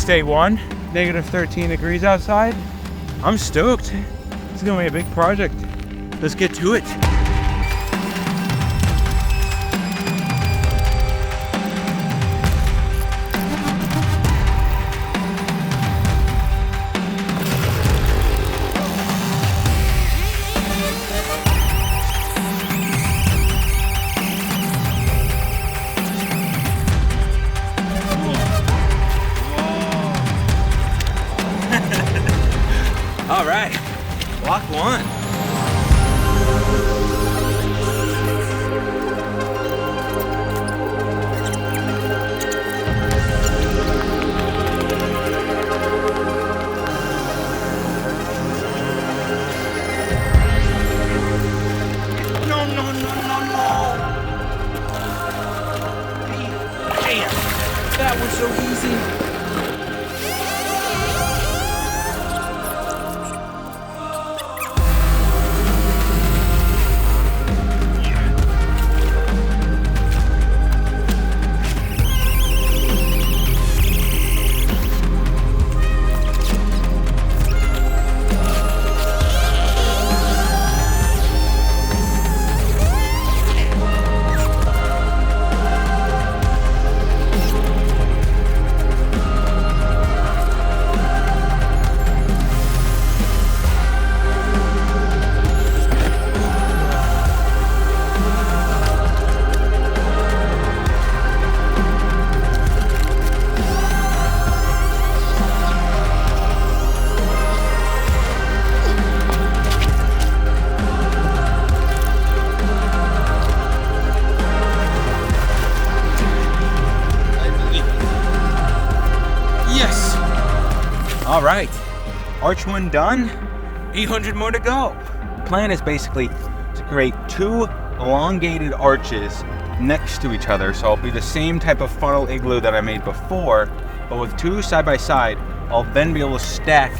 day one, negative 13 degrees outside. I'm stoked. It's gonna be a big project. Let's get to it. All right, block one. No. Damn, that was so easy. All right, arch one done, 800 more to go. Plan is basically to create two elongated arches next to each other. So it'll be the same type of funnel igloo that I made before, but with two side by side, I'll then be able to stack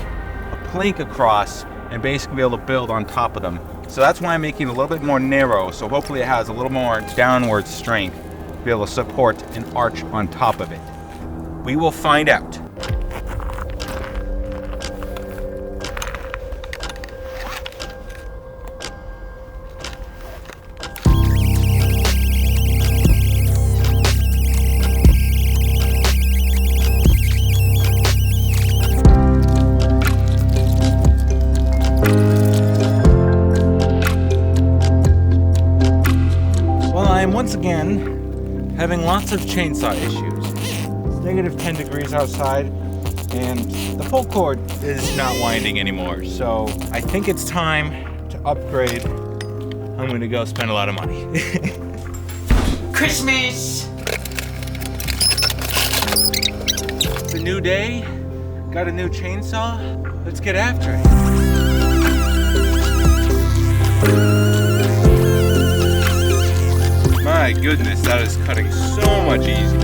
a plank across and basically be able to build on top of them. So that's why I'm making it a little bit more narrow. So hopefully it has a little more downward strength to be able to support an arch on top of it. We will find out. Once again, having lots of chainsaw issues. It's negative 10 degrees outside and the pull cord is not winding anymore. So I think it's time to upgrade. I'm gonna go spend a lot of money. Christmas! It's a new day, got a new chainsaw. Let's get after it. My goodness, that is cutting so much easier.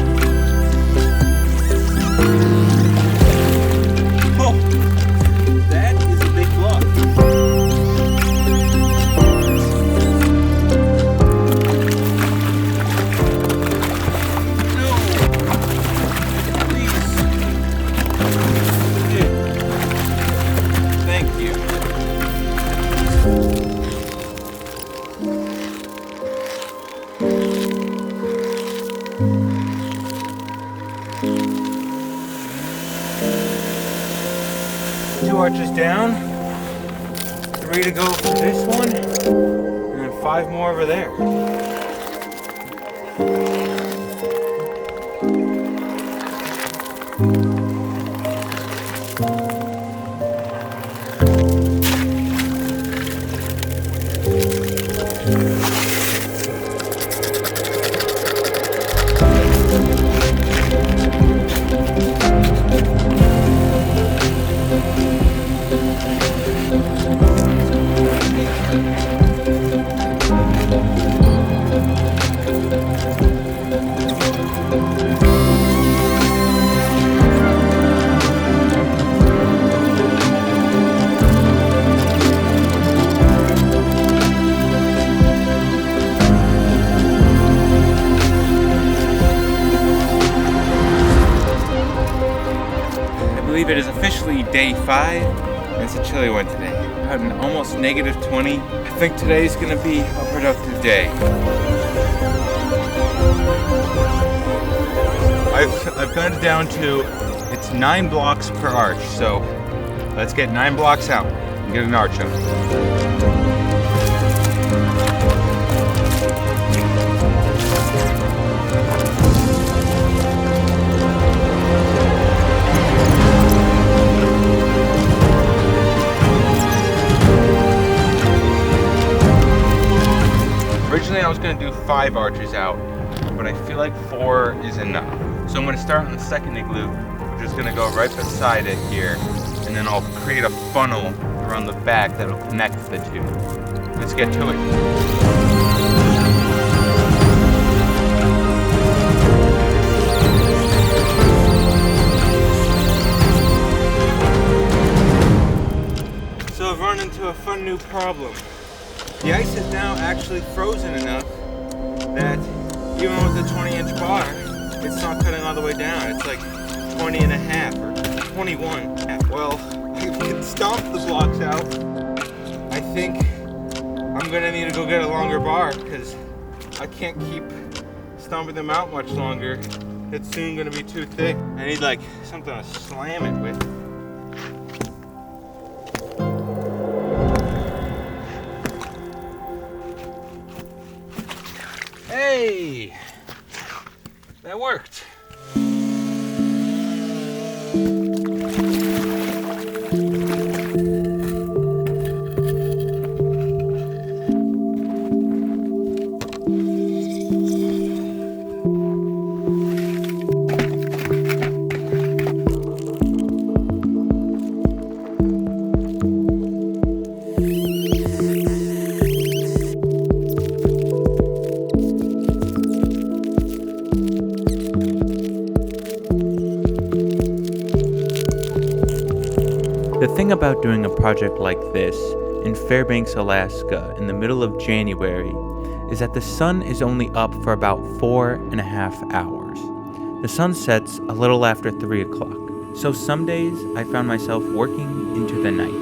Oh, that is a big block. No, please. Thank you. Two arches down, 3 to go for this one, and then 5 more over there. believe it is officially day 5. And it's a chilly one today. About an almost -20. I think today's gonna be a productive day. I've got it down to, it's 9 blocks per arch. So let's get 9 blocks out and get an arch up. Originally I was going to do 5 arches out, but I feel like 4 is enough. So I'm going to start on the second igloo. I'm just going to go right beside it here, and then I'll create a funnel around the back that'll connect the 2. Let's get to it. So I've run into a fun new problem. The ice is now actually frozen enough that even with the 20-inch bar, it's not cutting all the way down. It's like 20 and a half or 21. Well, I can stomp the blocks out. I think I'm gonna need to go get a longer bar because I can't keep stomping them out much longer. It's soon gonna be too thick. I need like something to slam it with. Hey, that worked. The thing about doing a project like this in Fairbanks, Alaska in the middle of January is that the sun is only up for about 4.5 hours. The sun sets a little after 3 o'clock, so some days I found myself working into the night.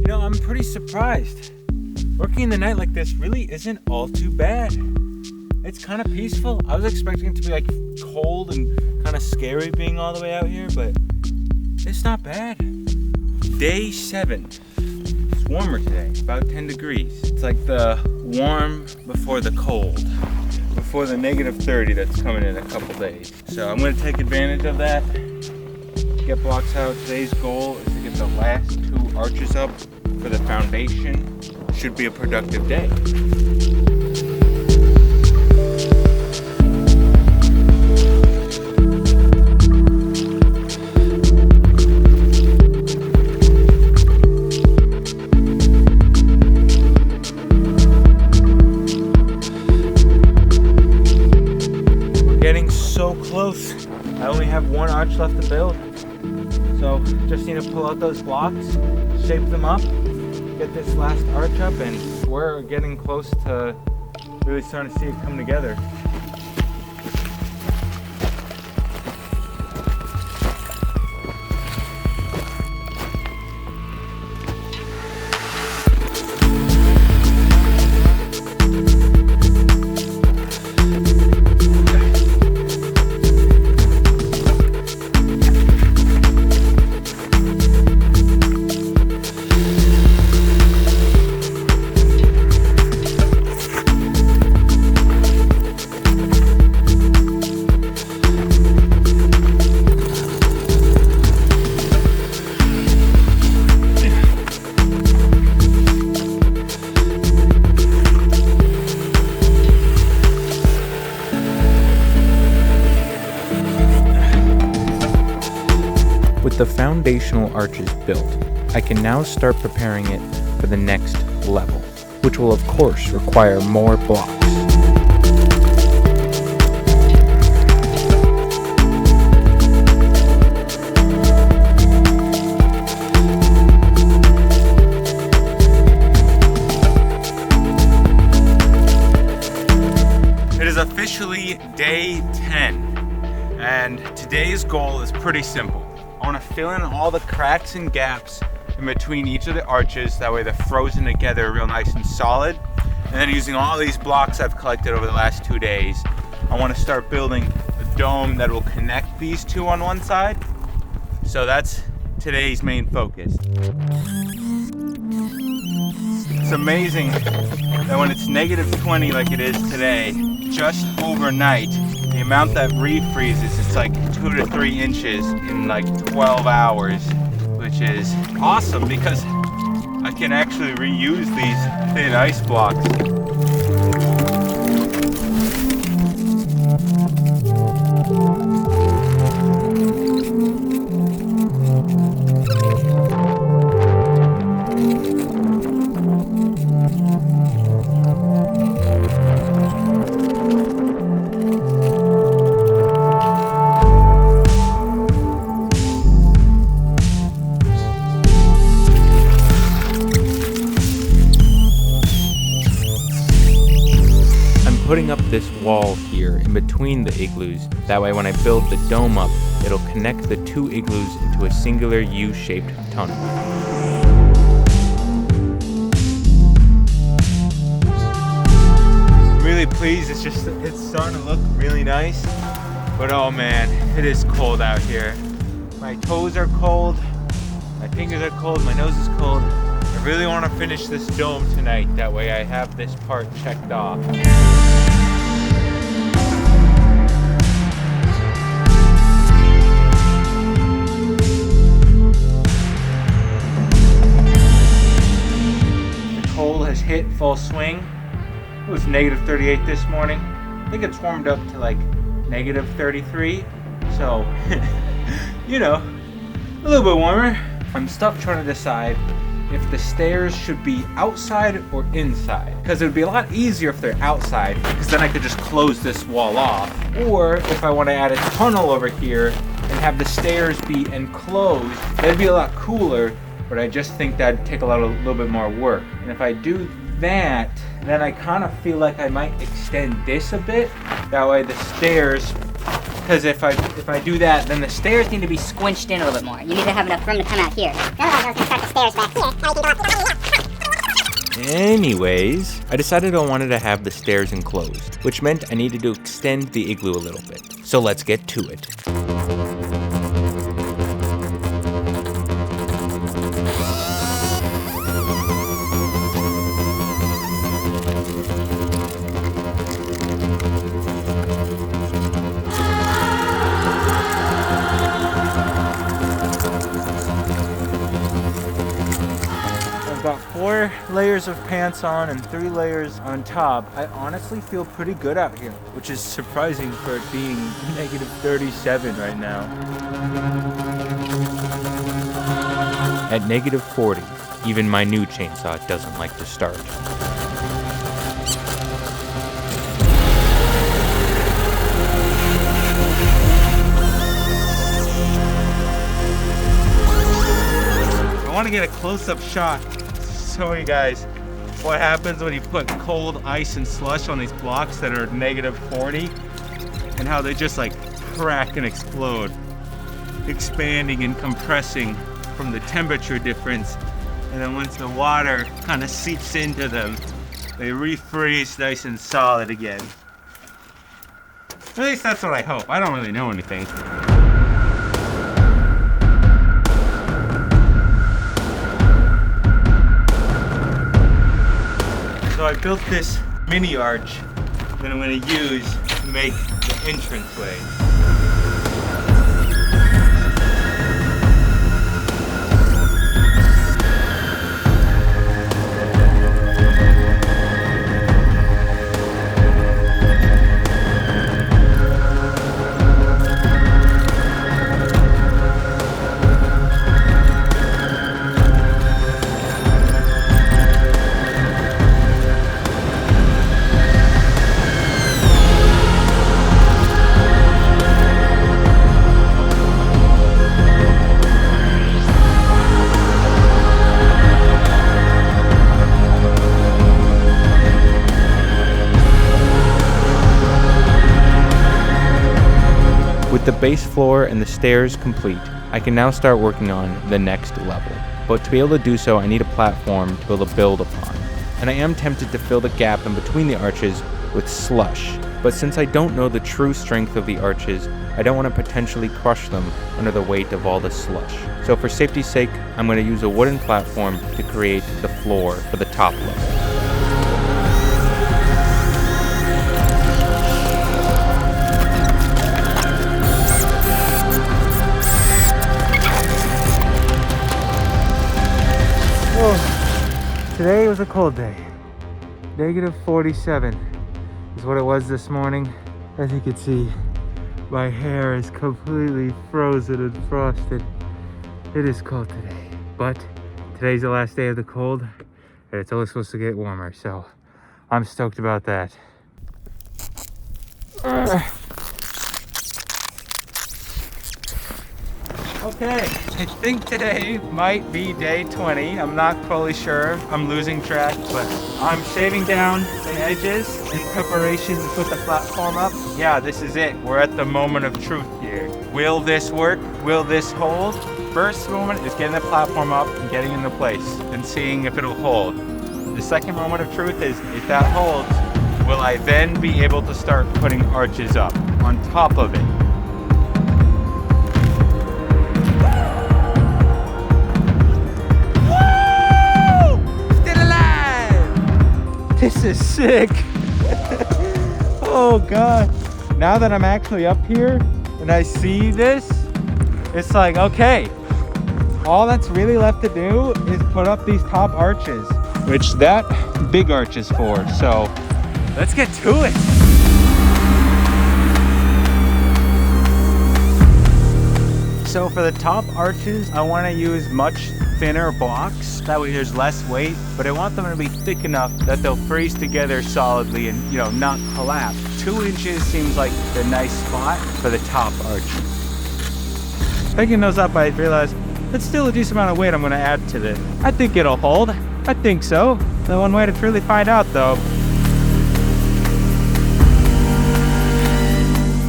You know, I'm pretty surprised. Working in the night like this really isn't all too bad. It's kind of peaceful. I was expecting it to be like cold and kind of scary being all the way out here, but it's not bad. Day 7. It's warmer today, about 10 degrees. It's like the warm before the cold, before the -30 that's coming in a couple days. So I'm gonna take advantage of that, get blocks out. Today's goal is to get the last 2 arches up for the foundation. Should be a productive day. We're getting so close. I only have 1 arch left to build. So just need to pull out those blocks, shape them up, get this last arch up, and we're getting close to really starting to see it come together. With the foundational arches built, I can now start preparing it for the next level, which will of course require more blocks. is officially day 10, and today's goal is pretty simple. I want to fill in all the cracks and gaps in between each of the arches, that way they're frozen together real nice and solid. And then using all these blocks I've collected over the last 2 days, I want to start building a dome that will connect these two on one side. So that's today's main focus. It's amazing that when it's -20 like it is today, just overnight, the amount that refreezes, it's like 2 to 3 inches in like 12 hours, which is awesome because I can actually reuse these thin ice blocks. Putting up this wall here in between the igloos. That way when I build the dome up, it'll connect the two igloos into a singular U-shaped tunnel. I'm really pleased. It's starting to look really nice. But oh man, it is cold out here. My toes are cold, my fingers are cold, my nose is cold. I really want to finish this dome tonight. That way I have this part checked off. Hit full swing. It was -38 this morning. I think it's warmed up to like -33. So, you know, a little bit warmer. I'm stuck trying to decide if the stairs should be outside or inside. Because it would be a lot easier if they're outside, because then I could just close this wall off. Or if I want to add a tunnel over here and have the stairs be enclosed, that'd be a lot cooler. But I just think that'd take a little bit more work. And if I do that, then I kind of feel like I might extend this a bit. That way the stairs, because if I do that, then the stairs need to be squinched in a little bit more. You need to have enough room to come out here. Otherwise I was gonna start the stairs back here. Anyways, I decided I wanted to have the stairs enclosed, which meant I needed to extend the igloo a little bit. So let's get to it. Got 4 layers of pants on and 3 layers on top. I honestly feel pretty good out here, which is surprising for it being -37 right now. At -40, even my new chainsaw doesn't like to start. I want to get a close-up shot. Show you guys what happens when you put cold ice and slush on these blocks that are -40 and how they just like crack and explode, expanding and compressing from the temperature difference. And then once the water kind of seeps into them, they refreeze nice and solid again. At least that's what I hope. I don't really know anything. So I built this mini arch that I'm going to use to make the entranceway. the base floor and the stairs complete, I can now start working on the next level. But to be able to do so, I need a platform to be able to build upon. And I am tempted to fill the gap in between the arches with slush. But since I don't know the true strength of the arches, I don't want to potentially crush them under the weight of all the slush. So for safety's sake, I'm going to use a wooden platform to create the floor for the top level. Oh, today was a cold day. Negative 47 is what it was this morning. As you can see, my hair is completely frozen and frosted. It is cold today, but today's the last day of the cold, and it's only supposed to get warmer, so I'm stoked about that. Okay, I think today might be day 20. I'm not fully sure. I'm losing track, but I'm shaving down the edges in preparation to put the platform up. Yeah, this is it. We're at the moment of truth here. Will this work? Will this hold? First moment is getting the platform up and getting into place and seeing if it'll hold. The second moment of truth is if that holds, will I then be able to start putting arches up on top of it? This is sick. Oh God. Now that I'm actually up here and I see this, it's like, okay, all that's really left to do is put up these top arches, which that big arch is for. So let's get to it. So for the top arches, I want to use much thinner blocks. That way there's less weight, but I want them to be thick enough that they'll freeze together solidly and, not collapse. 2 inches seems like the nice spot for the top arches. Picking those up, I realized that's still a decent amount of weight I'm going to add to this. I think it'll hold. I think so. The one way to truly find out, though.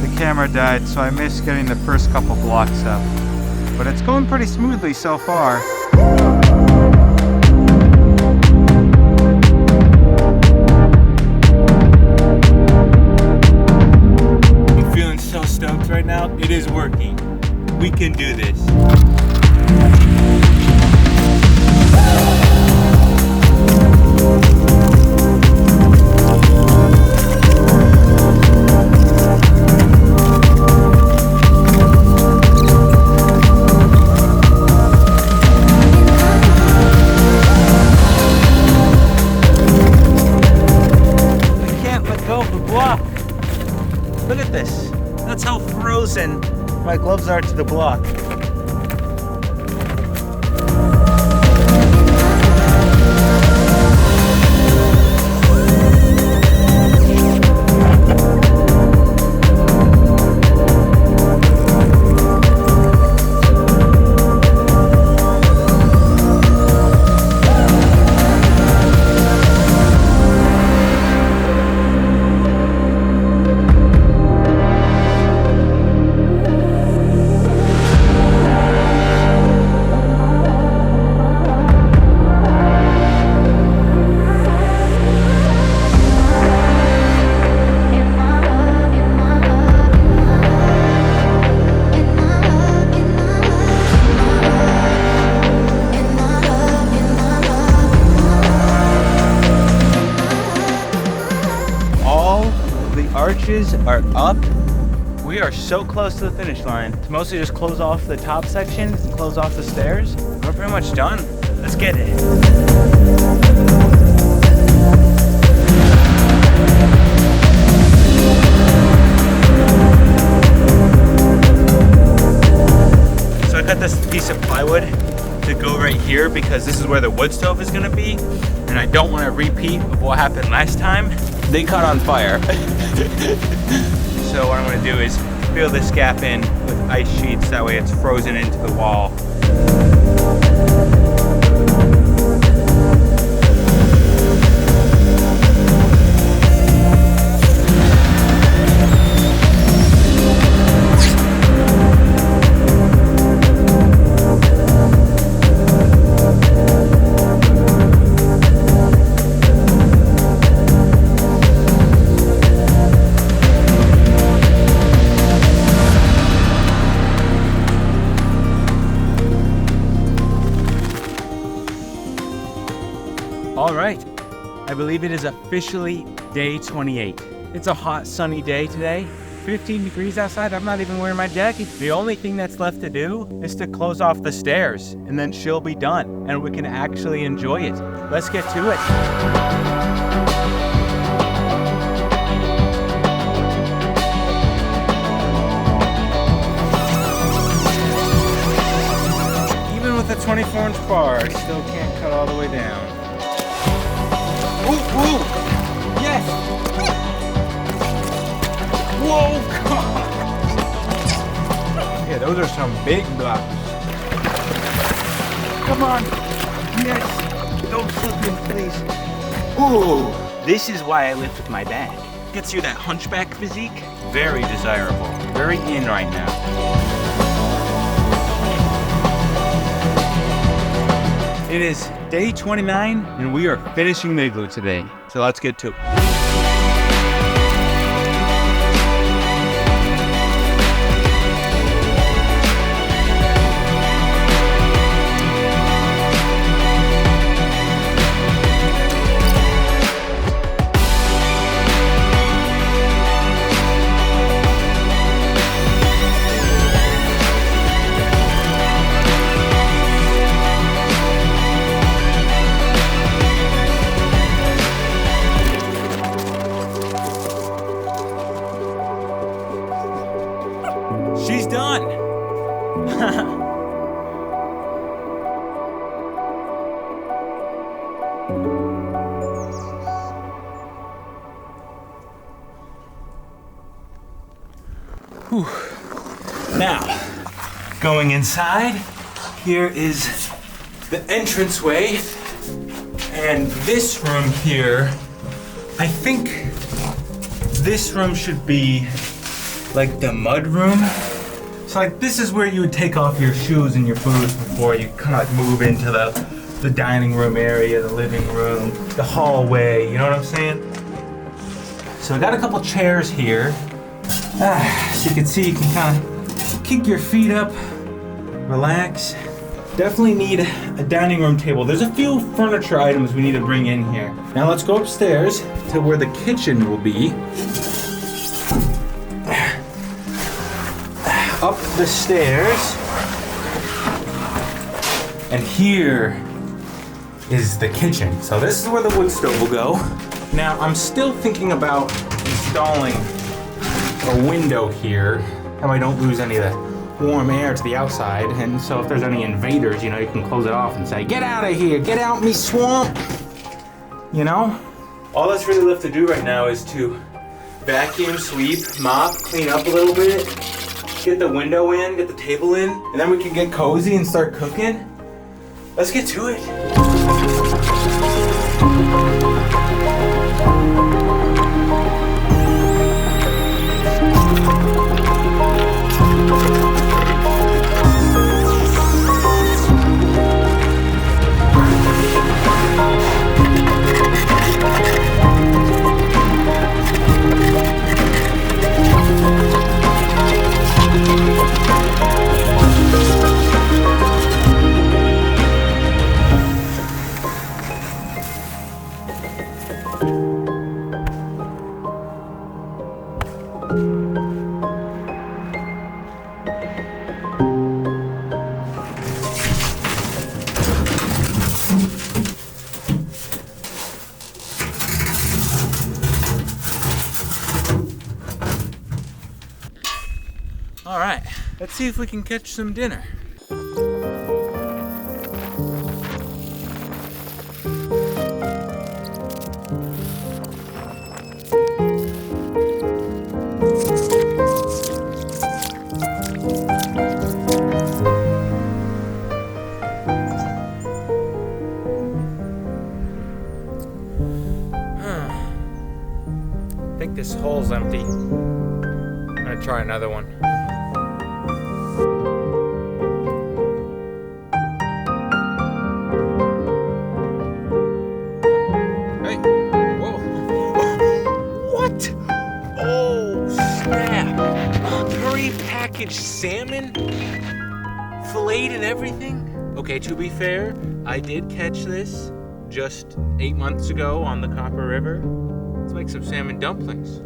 The camera died, so I missed getting the first couple blocks up. But it's going pretty smoothly so far. I'm feeling so stoked right now. It is working. We can do this. Look at this. That's how frozen my gloves are to the block. Arches are up. We are so close to the finish line. To mostly just close off the top section and close off the stairs. We're pretty much done. Let's get it. So I cut this piece of plywood to go right here because this is where the wood stove is gonna be, and I don't want a repeat of what happened last time. They caught on fire. So what I'm gonna do is fill this gap in with ice sheets, that way it's frozen into the wall. believe it is officially day 28. It's a hot, sunny day today. 15 degrees outside. I'm not even wearing my jacket. The only thing that's left to do is to close off the stairs, and then she'll be done, and we can actually enjoy it. Let's get to it. Even with a 24-inch bar, I still can't cut all the way down. Ooh, ooh! Yes! Whoa, God! Yeah, those are some big blocks. Come on! Yes! Don't slip in, please. Ooh! This is why I lift with my bag. Gets you that hunchback physique. Very desirable. Very in right now. It is day 29, and we are finishing the igloo today. So let's get to it. She's done. Whew. Now, going inside, here is the entranceway, and this room here, I think this room should be like the mud room. So like this is where you would take off your shoes and your boots before you kind of like move into the dining room area, the living room, the hallway, you know what I'm saying? So I got a couple chairs here. So you can see, you can kind of kick your feet up, relax. Definitely need a dining room table. There's a few furniture items we need to bring in here. Now let's go upstairs to where the kitchen will be. Up the stairs, and here is the kitchen. So this is where the wood stove will go. Now I'm still thinking about installing a window here, and I don't lose any of the warm air to the outside. And so if there's any invaders, you know, you can close it off and say, "Get out of here, get out me swamp." You know? All that's really left to do right now is to vacuum, sweep, mop, clean up a little bit. Get the window in, get the table in, and then we can get cozy and start cooking. Let's get to it. All right, let's see if we can catch some dinner. I think this hole's empty. I'm gonna try another one. Hey, whoa. What? Oh, snap. Pre-packaged salmon? Filleted and everything? Okay, to be fair, I did catch this just 8 months ago on the Copper River. Let's make some salmon dumplings.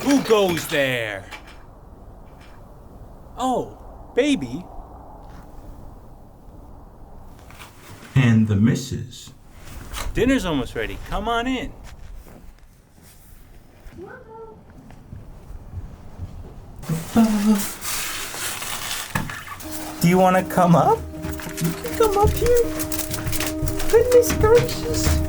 Who goes there? Oh, baby. And the missus. Dinner's almost ready. Come on in. Do you want to come up? You can come up here. Goodness gracious.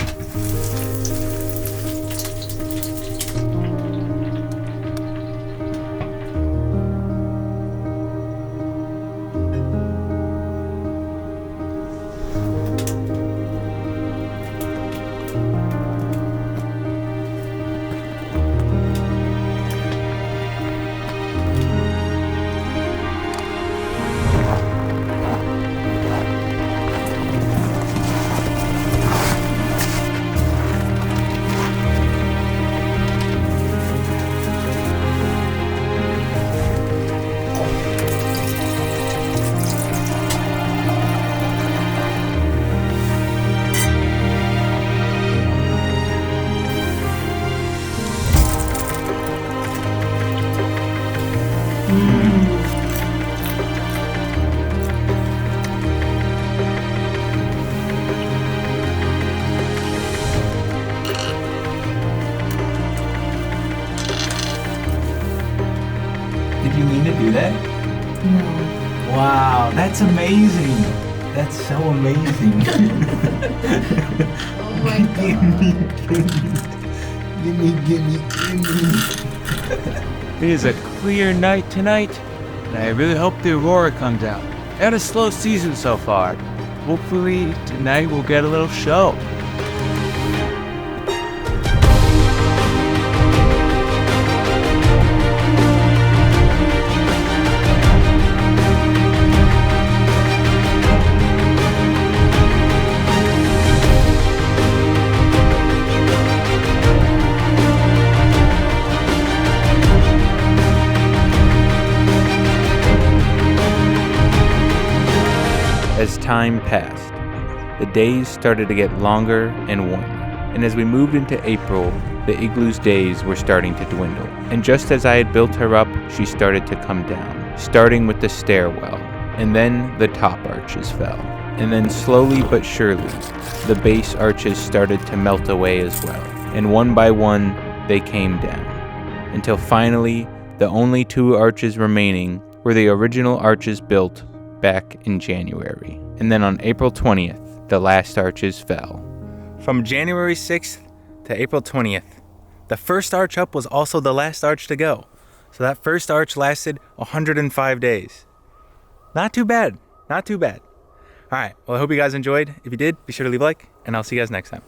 Did you mean to do that? No. Wow, that's amazing. That's so amazing. Oh my god. It is a clear night tonight, and I really hope the aurora comes out. Had a slow season so far. Hopefully tonight we'll get a little show. As time passed, the days started to get longer and warmer, and as we moved into April, the igloo's days were starting to dwindle. And just as I had built her up, she started to come down, starting with the stairwell, and then the top arches fell. And then slowly but surely, the base arches started to melt away as well, and one by one, they came down, until finally, the only 2 arches remaining were the original arches built back in January. And then on April 20th, the last arches fell. From January 6th to April 20th, the first arch up was also the last arch to go. So that first arch lasted 105 days. Not too bad. Not too bad. All right. Well, I hope you guys enjoyed. If you did, be sure to leave a like, and I'll see you guys next time.